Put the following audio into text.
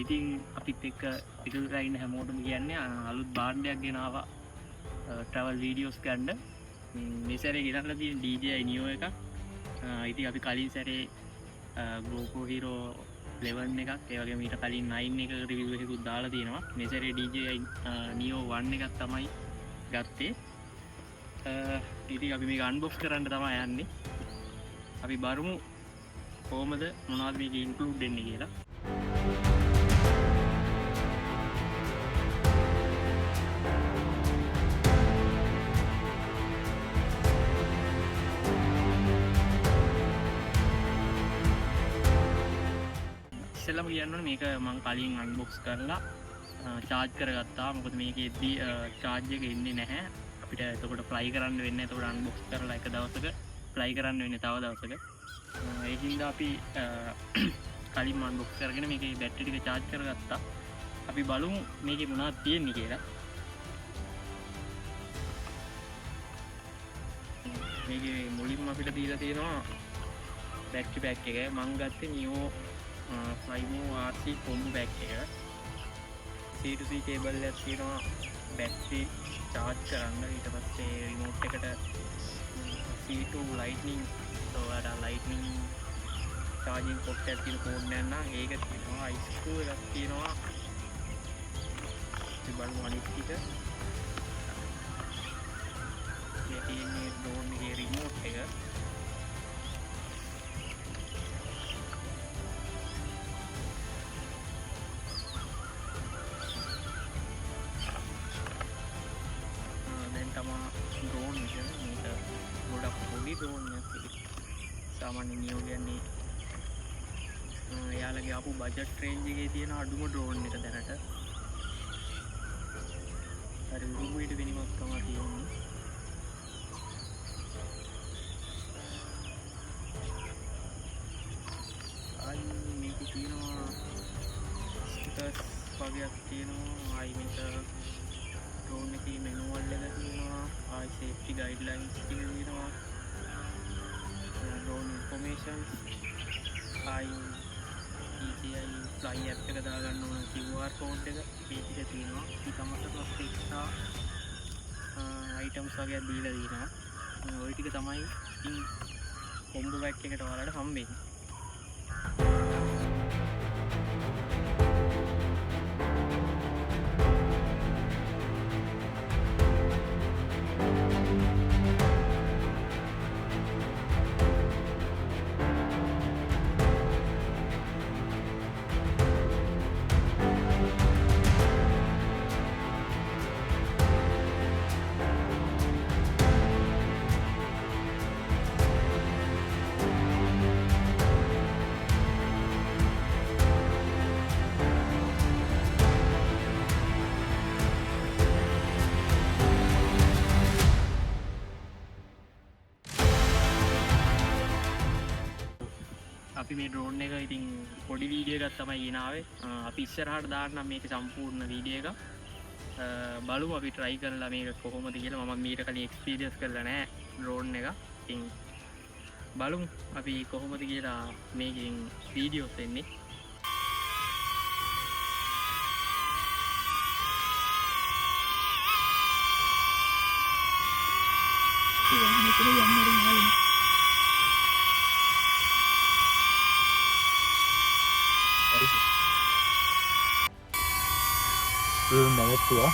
ඉතින් අපිත් එක්ක එකතු වෙලා ඉන්න හැමෝටම කියන්නේ අලුත් භාණ්ඩයක් ගෙනාවා ට්‍රැවල් වීඩියෝස් ගන්න. මේ සැරේ ගෙනල්ලා තියෙන DJI Neo එකක්. ඉතින් අපි කලින් සැරේ GoPro Hero 11 එකක්, ඒ වගේම ඊට කලින් 9 එක රිවිව් එකකුත් දාලා තියෙනවා. මේ සැරේ DJI Neo 1 එකක් තමයි ගත්තේ. ඉතින් අපි මේක අන්බොක්ස් කරන්න තමයි යන්නේ. අපි බලමු කොහොමද මොනවද මේක ඉන්ක්ලූඩ් වෙන්නේ කියලා. ඉස්සෙල්ලාම කියන්න ඕනේ මේක මම කලින් අන්බොක්ස් කරලා චාර්ජ් කරගත්තා. මොකද මේකෙද්දි චාර්ජ් එක එන්නේ නැහැ. අපිට එතකොට ෆ්ලයි කරන්න වෙන්නේ. එතකොට අන්බොක්ස් කරලා එක දවසක ෆ්ලයි කරන්න වෙන්නේ තව දවසක. ඒකින්ද අපි කලින් අන්බොක්ස් කරගෙන මේකේ බැටරි ටික චාර්ජ් කරගත්තා. අපි බලමු මේකේ මොනවද තියෙන්නේ කියලා. මේකේ මුලින්ම අපිට දීලා තියෙනවා බැටරි පැක් එක. මම ගත්තේ Neo Flymo RC combo pack එක. C2C cable එකක් තියෙනවා බැටරි චාර්ජ් කරන්න. ඊට පස්සේ රිමෝට් එකට C2 lightning lightning charging port එකක් තියෙන කෝඩ් එකක් නම් ඒක තියෙනවා. ice screw එකක් තියෙනවා. ඉතින් බලමු අනිත් ටික. මේ තියෙන්නේ drone එකේ remote එක. ड्रोन ගොඩක් පොඩි ඩ්‍රෝන් එකක්. සාමාන්‍ය නියෝ කියන්නේ එයාලගේ ආපු බජට් රේන්ජ් එකේ තියෙන අඩුම ඩ්‍රෝන් එක දැනට. හරි උරුමයට වෙනමක් තමයි තියෙන්නේ. ආයි මේක තියෙනවා ස්ටිකර්ස් වගේක් තියෙනවා. ආයි මේක ड्रोन की मैनुअल එක තියෙනවා. ආයි සේෆ්ටි ගයිඩ්ලයින්ස් ටික තියෙනවා. ड्रोन ඉන්ෆර්මේෂන්, ආයි DJI Fly app එක දාගන්න ඕන QR code එක මේ ටික තියෙනවා. ඊට අමතරව එක්ස්ට්‍රා අයිටම්ස් වගේ දීලා තියෙනවා. ওই ටික තමයි ඉතින් කොම්බෝ පැක් එකට ඔයාලට හම්බෙන්නේ. අපි මේ ඩ්‍රෝන් එක ඉතින් පොඩි වීඩියෝ එකක් තමයි ගෙනාවේ. අපි ඉස්සරහට දාන්නම් මේක සම්පූර්ණ වීඩියෝ එක. බලමු අපි try කරලා මේක කොහොමද කියලා. මම මීට කලින් එක්ස්පීරියන්ස් කරලා නැහැ ඩ්‍රෝන් එක. ඉතින් බලමු අපි කොහොමද කියලා මේකෙන් වීඩියෝස් එන්නේ. නැවතුවා